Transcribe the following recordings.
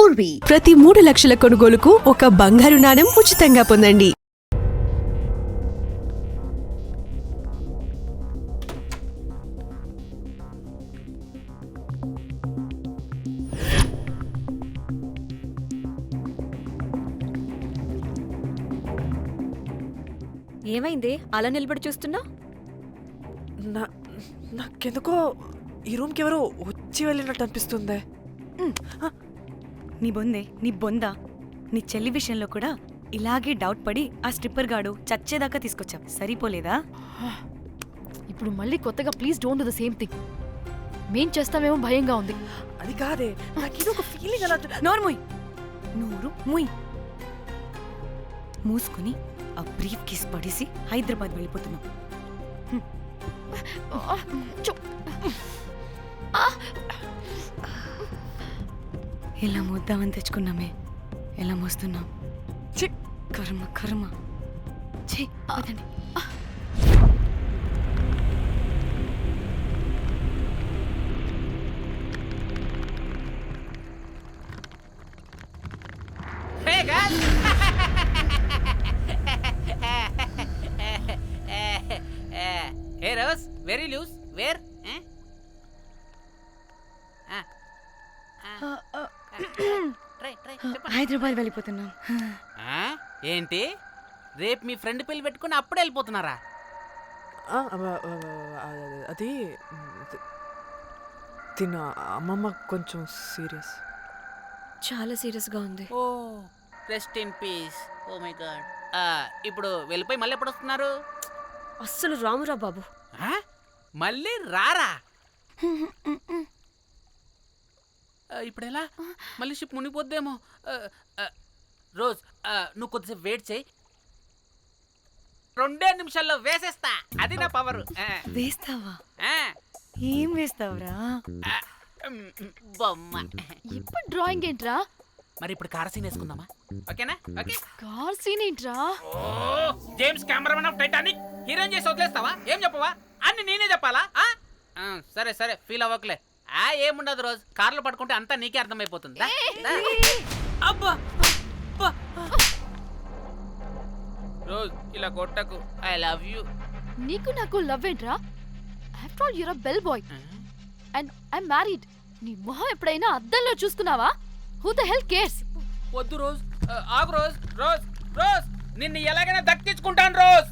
పూర్వీ. ప్రతి 3 లక్షల కొనుగోలుకు ఒక బంగారు నాణెం ఉచితంగా పొందండి. ఏమైంది అలా నిలబడి చూస్తున్నా? నాకెందుకో ఈ రూమ్కి ఎవరో వచ్చి వెళ్ళినట్టు అనిపిస్తుంది. నీ బొందా నీ చెల్లి విషయంలో కూడా ఇలాగే డౌట్ పడి ఆ స్ట్రిప్పర్ గాడు చచ్చేదాకా తీసుకొచ్చావు, సరిపోలేదా? ఇప్పుడు మళ్ళీ కొత్తగా please don't do the same thing. మేం చేస్తామేమో భయంగా ఉంది. అది కాదే, నాకేదో ఒక ఫీలింగ్ అలా. నోరు ముయ్. మూసుకుని ఆ బ్రీఫ్ కేస్ పడేసి హైదరాబాద్ వెళ్ళిపోతున్నాం. ఎలా మోద్దామని తెచ్చుకున్నామే, ఎలా మోస్తున్నాం. కర్మ కర్మ. పదండి. Hey Rose, very loose. Where? Try. Hyderabad వెళ్ళిపోతున్నాం. ఏంటి రేపు మీ ఫ్రెండ్ పెళ్లి పెట్టుకుని అప్పుడే వెళ్ళిపోతున్నారా? అది తిన్న అమ్మమ్మ కొంచెం సీరియస్. చాలా సీరియస్ గా ఉంది. Oh rest in peace. Oh my God. ఇప్పుడు వెళ్ళిపోయి మళ్ళీ ఎప్పుడు వస్తున్నారు? అస్సలు రామురా బాబు. మళ్ళీ రారా? ఇప్పుడు ఎలా? మళ్ళీ షిప్ మునిగిపోద్దేమో. రోజ్ నువ్వు కొద్దిసేపు వెయిట్ చేయి, 2 నిమిషాల్లో వేసేస్తా. అది నా పవర్. వేస్తావా? ఏం వేస్తావురా? బొమ్మ. ఇప్పుడు డ్రాయింగ్ ఏంట్రా? మరి ఇప్పుడు కార్ సీన్ వేసుకుందామా? ఓకేనా? ఓకే. కార్ సీన్ ఏంట్రా? James cameraman of Titanic heroine చేసి వదిలేస్తావా? ఏం చెప్పవా? అన్ని నేనే చెప్పాలా? సరే ఫీల్ అవ్వకలే. ఏముండదు రోజు, కార్లో పడుకుంటే అంతా నీకే అర్థమైపోతుంది. అబ్బా రోజ్ ఇలా కొట్టకు. I love you. నీకు నాకు లవ్ ఏంట్రా? After all you're a bell boy and I married. నీ మొహం ఎప్పుడైనా అద్దంలో చూసుకున్నావా? Who the hell cares? వద్దు రోజ్, ఆగు రోజ్. రోజ్ నిన్ను ఎలాగైనా దక్కించుకుంటాను రోజ్.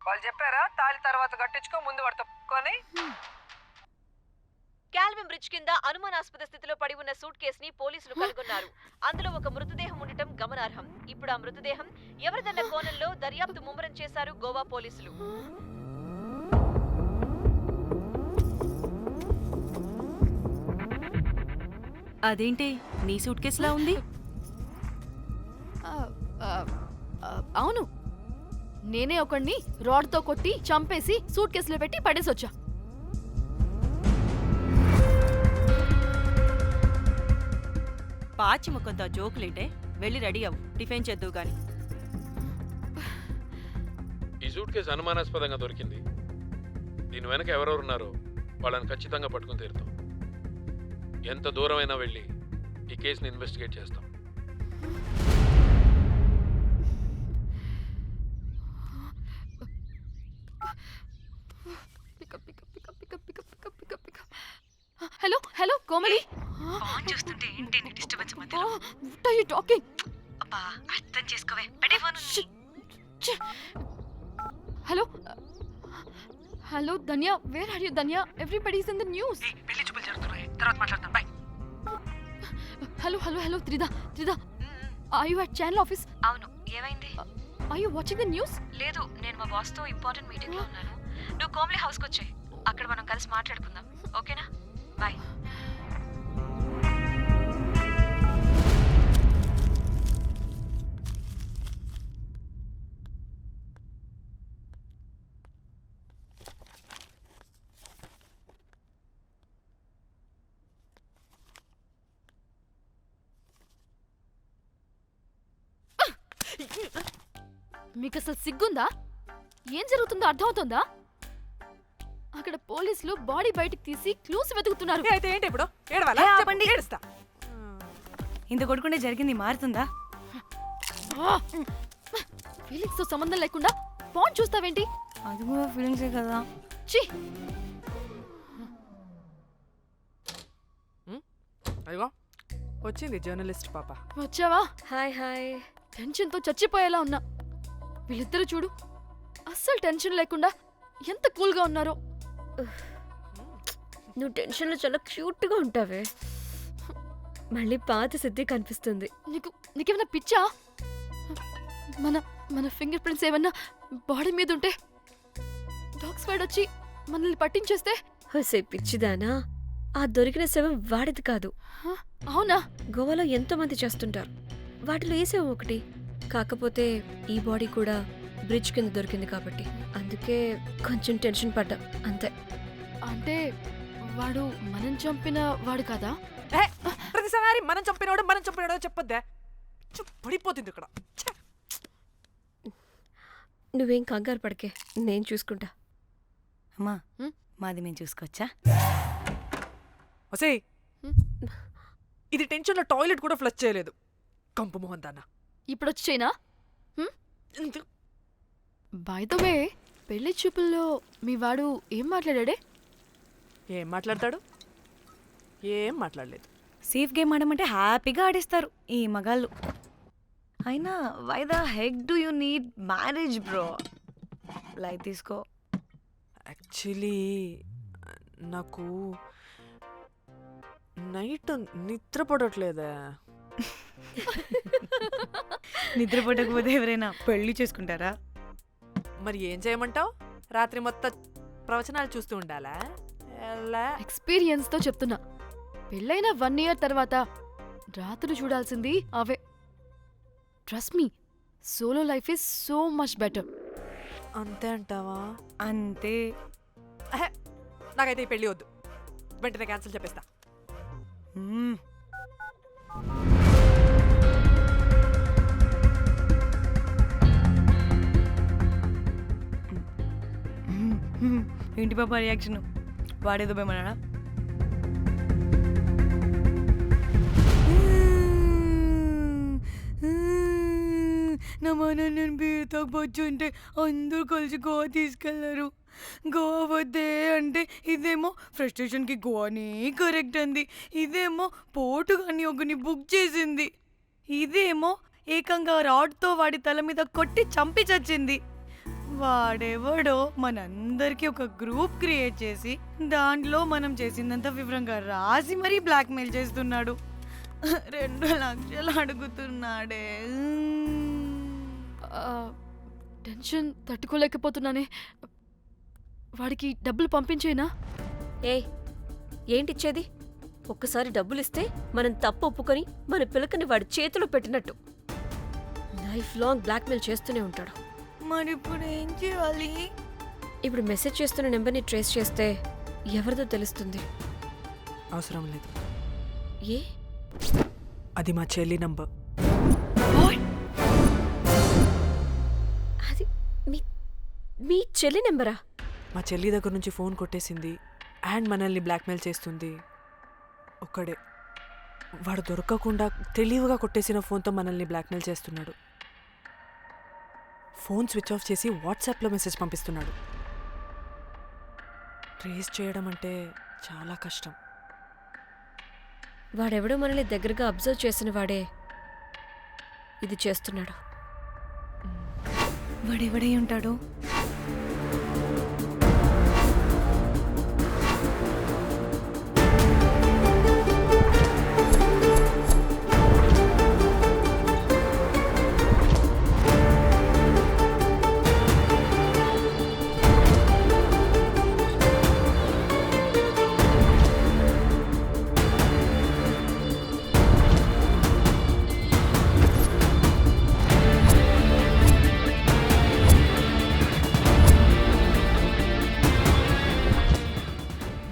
వాళ్ళు చెప్పారా తాళి తర్వాత కట్టించుకో, ముందు పడుకొని. క్యాల్విన్ బ్రిడ్జ్ కింద అనుమానాస్పద స్థితిలో పడి ఉన్న సూట్ కేసుని పోలీసులు కనుగొన్నారు. అందులో ఒక మృతదేహం ఉండటం గమనార్హం. ఇప్పుడు ఆ మృతదేహం ఎవరిదన్న కోణంలో దర్యాప్తు ముమ్మరం చేశారు గోవా పోలీసులు. అదేంటి నీ సూట్ కేసులా ఉంది? అవును, నేనే ఒకడిని రాడ్తో కొట్టి చంపేసి సూట్ కేసులో పెట్టి పడేసొచ్చా. పాచి ముఖంతో జోకులేంటే, వెళ్ళి రెడీ అవ్వు, టిఫిన్ చేద్దువు గాని. ఈ సూట్ కేసు అనుమానాస్పదంగా దొరికింది. దీని వెనక ఎవరెవరున్నారో వాళ్ళని ఖచ్చితంగా పట్టుకుని తీరుతాం. ఎంత దూరమైనా వెళ్ళి ఈ కేసుని ఇన్వెస్టిగేట్ చేస్తాం. కోమలి ఫోన్ చూస్తుంటే ఏంటి నీ డిస్టర్బెన్స్ మధ్య? What are you talking? అబ్బా అర్థం చేసుకోవే. పెట్టే phone. Hello hello Dhanya, where are you Dhanya? Everybody is in the news. పెళ్లి చూపులు జరుగుతున్నాయి, తర్వాత మాట్లాడతాం. Bye. Hello hello hello Tridha, Tridha, are you at channel office? అవును, ఏమైంది? Are you watching the news? లేదు, నేను మా బాస్ తో ఇంపార్టెంట్ మీటింగ్ లో ఉన్నాను. నువ్వు కోమ్లీ హౌస్ కి వచ్చాయి, అక్కడ మనం కలిసి మాట్లాడుకుందాం. ఓకేనా? బాయ్. మీకు అసలు సిగ్గుందా? ఏం జరుగుతుందో అర్థమవుతుందా? అక్కడ పోలీసులు బాడీ బయటికి తీసి క్లూస్ వెతుకుతున్నారు. అయితే ఏంటి ఇప్పుడు? ఏడవాలా? ఏ, చెప్పు, ఆపండి. ఏడుస్తా. ఇంత కొడుకుంటే జరిగింది మారుతుందా? ఫీలింగ్స్ తో సంబంధం లేకుండా ఫోన్ చూస్తావేంటి? అది కూడా ఫీలింగ్సే కదా. ఛీ, అయ్యో వచ్చింది జర్నలిస్ట్ పాప. వచ్చావా? Hi hi. టెన్షన్ తో చచ్చిపోయేలా ఉన్నా. వీళ్ళిద్దరు చూడు, అస్సలు టెన్షన్ లేకుండా ఎంత కూల్ గా ఉన్నారో. నువ్వు టెన్షన్లో చాలా క్యూట్గా ఉంటావే. మళ్ళీ పాత సిద్ధి కనిపిస్తుంది. నీకేమైనా పిచ్చా? మన మన ఫింగర్ ప్రింట్స్ ఏమన్నా బాడీ మీద ఉంటే డాగ్ స్క్వాడ్ వచ్చి మనల్ని పట్టించేస్తే? హోసే పిచ్చిదానా, ఆ దొరికిన శవం వాడిది కాదు. అవునా? గోవాలో ఎంతో మంది చేస్తుంటారు, వాటిలో ఏ శవం ఒకటి. కాకపోతే ఈ బాడీ కూడా బ్రిడ్జ్ కింద దొరికింది కాబట్టి అందుకే కొంచెం టెన్షన్ పడ్డా అంతే. అంటే వాడు మనం చంపిన వాడు కదా? ప్రతిసారి మనం చంపినోడో చెప్పొద్దే, పడిపోతుంది ఇక్కడ. ఛే! నువ్వేం కంగారు పడకే, నేను చూసుకుంటా. అమ్మా, మాది మేము చూసుకోవచ్చా? ఒసేయ్, ఇది టెన్షన్ లో టాయిలెట్ కూడా ఫ్లష్ చేయలేదు. కంపు మోహన్ దాన్న. ఇప్పుడు వచ్చి చైనా? బై ద వే, పెళ్లి చూపుల్లో మీ వాడు ఏం మాట్లాడాడే? ఏం మాట్లాడతాడు? ఏం మాట్లాడలేదు. సేఫ్ గేమ్ ఆడమంటే హ్యాపీగా ఆడిస్తారు ఈ మగాళ్ళు. అయినా why the heck do you need marriage bro? Light తీసుకో. యాక్చువల్లీ నాకు నైట్ నిద్ర పడట్లేదా. నిద్రపోటకపోతే ఎవరైనా పెళ్లి చేసుకుంటారా? మరి ఏం చేయమంటావు? రాత్రి మొత్తం ప్రవచనాలు చూస్తూ ఉండాలా? ఎలా? ఎక్స్పీరియన్స్ తో చెప్తున్నా, పెళ్ళైన 1 year తర్వాత రాత్రులు చూడాల్సింది అవే. Trust me, solo life is so much better. అంతే అంటావా? అంతే. నాకైతే ఈ పెళ్ళి వద్దు, వెంటనే క్యాన్సిల్ చెప్పేస్తా. ఏంటి పాప రియాక్షన్? వాడేదో భయమన్నాడా? నా మన నేను బీర్ తాగొచ్చుంటే అందరూ కలిసి గోవా తీసుకెళ్లారు. గోవా వద్దే అంటే ఇదేమో ఫ్రస్ట్రేషన్కి గోవానే కరెక్ట్ అంది, ఇదేమో పోటుగాని ఒకని బుక్ చేసింది, ఇదేమో ఏకంగా రాడ్తో వాడి తల మీద కొట్టి చంపి చచ్చింది. వాడెవడో మనందరికీ ఒక గ్రూప్ క్రియేట్ చేసి దాంట్లో మనం చేసిందంతా వివరంగా రాసి మరీ బ్లాక్మెయిల్ చేస్తున్నాడు. 2 లక్షలు అడుగుతున్నాడే. టెన్షన్ తట్టుకోలేకపోతున్నానే. వాడికి డబ్బులు పంపించేనా? ఏయ్, ఏంటిచ్చేది? ఒక్కసారి డబ్బులిస్తే మనం తప్పు ఒప్పుకొని మన పిల్లకని వాడి చేతిలో పెట్టినట్టు. లైఫ్ లాంగ్ బ్లాక్మెయిల్ చేస్తూనే ఉంటాడు. మరి ఇప్పుడు ఏం చేయాలి? ఇప్పుడు మెసేజ్ చేస్తున్న నెంబర్ని ట్రేస్ చేస్తే ఎవరిదో తెలుస్తుంది. అవసరం లేదు, ఏ? అది మా చెల్లి నంబర్. అది మీ చెల్లి నెంబరా? మా చెల్లి దగ్గర నుంచి ఫోన్ కొట్టేసింది అండ్ మనల్ని బ్లాక్మెయిల్ చేస్తుంది. ఒక్కడే, వాడు దొరకకుండా తెలివిగా కొట్టేసిన ఫోన్తో మనల్ని బ్లాక్మెయిల్ చేస్తున్నాడు. ఫోన్ స్విచ్ ఆఫ్ చేసి వాట్సాప్లో మెసేజ్ పంపిస్తున్నాడు. ట్రేస్ చేయడం అంటే చాలా కష్టం. వాడెవడో మనల్ని దగ్గరగా అబ్జర్వ్ చేసిన వాడే ఇది చేస్తున్నాడు. వాడెవడై ఉంటాడు?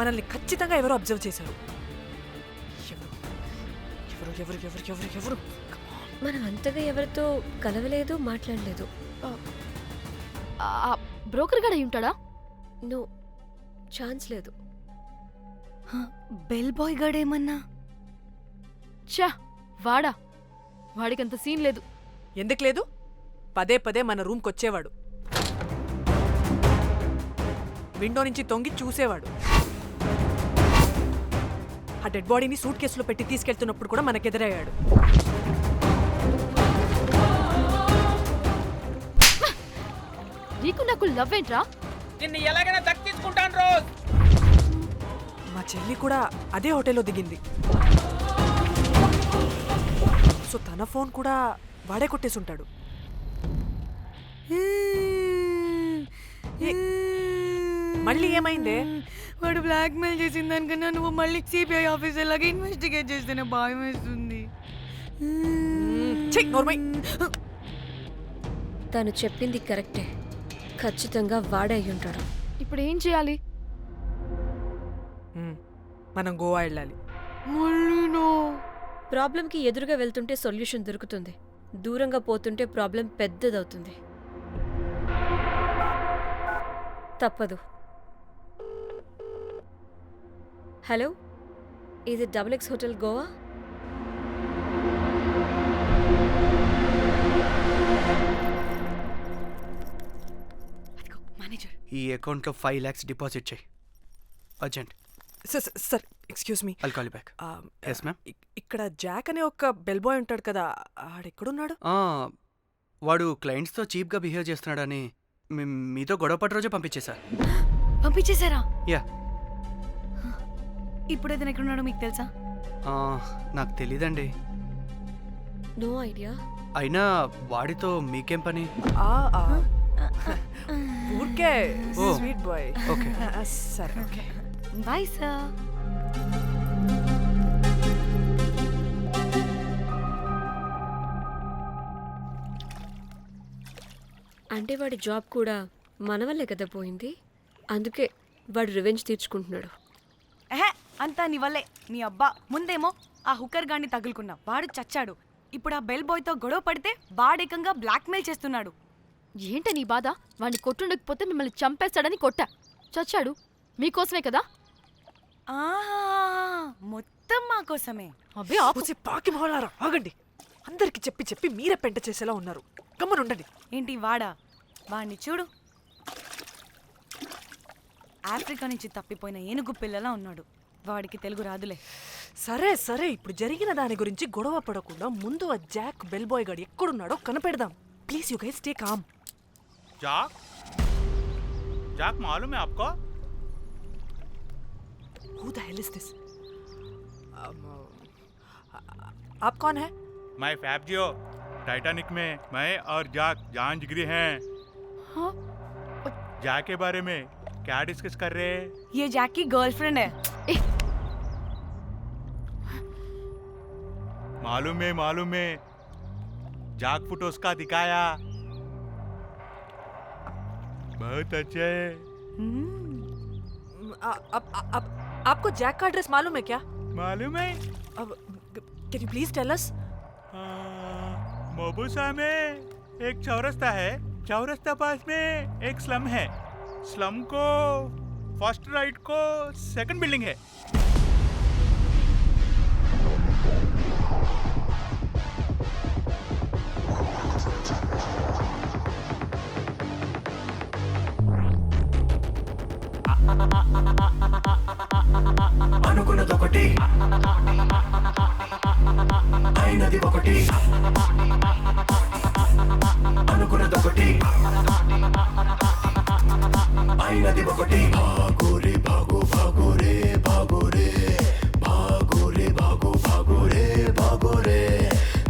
మనల్ని ఖచ్చితంగా ఎవరో అబ్జర్వ్ చేశారు. ఎవరు ఎవరు ఎవరు ఎవరు ఎవరు? మనం అంతగా ఎవరితో కలవలేదు, మాట్లాడలేదు. బ్రోకర్ గడ ఉంటాడా? నో, ఛాన్స్ లేదు. బెల్ బాయ్ గడేమన్నా? ఛా, వాడా? వాడికంత సీన్ లేదు. ఎందుకు లేదు? పదే పదే మన రూమ్కి వచ్చేవాడు, విండో నుంచి తొంగి చూసేవాడు. ఆ డెడ్ బాడీని సూట్ కేసులో పెట్టి తీసుకెళ్తున్నప్పుడు కూడా మనకెదురయ్యాడు. నీకు నాకు లవ్ ఏంట్రా? నిన్ను ఎలాగైనా దక్కించుకుంటాను రోజ్. మా చెల్లి కూడా అదే హోటల్లో దిగింది. సో తన ఫోన్ కూడా వాడే కొట్టేసుంటాడు. మళ్ళీ ఏమైందే? వాడు బ్లాక్ మెయిల్ చేసిన దానికన్నా నువ్వు మళ్ళీ సిబిఐ ఆఫీసర్ లాగా ఇన్వెస్టిగేట్ చేస్తేనే భయం వేస్తుంది. తను చెప్పింది కరెక్టే. ఖచ్చితంగా వాడే అయి ఉంటాడు. ఇప్పుడు ఏం చేయాలి? మనం గోవా వెళ్ళాలి. ప్రాబ్లంకి ఎదురుగా వెళ్తుంటే సొల్యూషన్ దొరుకుతుంది, దూరంగా పోతుంటే ప్రాబ్లం పెద్దదవుతుంది. తప్పదు. హలో, ఇది XX హోటల్ గోవా? మేనేజర్, ఈ అకౌంట్లో 5 lakhs డిపాజిట్ చేయి, urgent. Sir excuse me. I'll call you back. Yes ma'am. ఇక్కడ జాక్ అనే ఒక బెల్ బాయ్ ఉంటాడు కదా, ఆడెక్కడున్నాడు? వాడు క్లయింట్స్తో చీప్గా బిహేవ్ చేస్తున్నాడని మీతో గొడవ పడి రోజే పంపించేశారా? యా. ఇప్పుడు అతను ఎక్కడున్నాడో మీకు తెలుసా? నాకు తెలీదండి. No idea. అయినా వాడితో మీకేం పని? ఊరికే ఓ. Sweet boy. ఓకే. సరే, ఓకే. Bye sir. అంటే వాడి జాబ్ కూడా మన వల్లే కదా పోయింది. అందుకే వాడు రివెంజ్ తీర్చుకుంటున్నాడు. అంతా నీ వల్లే. నీ అబ్బా ముందేమో ఆ హుకర్ గాన్ని తగులుకున్నా, వాడు చచ్చాడు. ఇప్పుడు ఆ బెల్ బాయ్తో గొడవ పడితే వాడేకంగా బ్లాక్మెయిల్ చేస్తున్నాడు. ఏంట నీ బాధ? వాడిని కొట్టుండకపోతే మిమ్మల్ని చంపేస్తాడని కొట్టా. చచ్చాడు మీకోసమే కదా? మొత్తం మా కోసమే. అబ్బే ఆపు. పాకి మొహలారా, ఆగండి. అందరికి చెప్పి చెప్పి మీరే పెంట చేసేలా ఉన్నారు. గమ్మనుండండి. ఏంటి వాడా? వాడిని చూడు, ఆఫ్రికా నుంచి తప్పిపోయిన ఏనుగు పిల్లలా ఉన్నాడు. వాడికి తెలుగు రాదులే. సరే సరే, ఇప్పుడు జరిగిన దాని గురించి గొడవ పడకుండా ముందు ఆ జాక్ బెల్ బాయ్ గాడు ఎక్కడున్నాడో కనిపెడదాం. Please you guys stay calm. जाक जाक मालूम है आपको? Who the hell is this? आप कौन है? मैं फैब्जियो। टाइटैनिक में मैं और जाक जान जिगरी हैं। हाँ? जाक के बारे में क्या डिस्कस कर रहे हैं? ये जैक की गर्लफ्रेंड है. मालूम है जाक फोटोस का दिखाया, बहुत अच्छे है। आपको जैक का एड्रेस मालूम है क्या? मालूम है। Can you please tell us? Mombasa में एक चौरस्ता है, चौरस्ता पास में एक स्लम है, स्लम को फर्स्ट राइट को सेकंड बिल्डिंग है। అనుకున్నదొకటి అయినది ఒకటి అనుకున్నదొకటి అయినది ఒకటి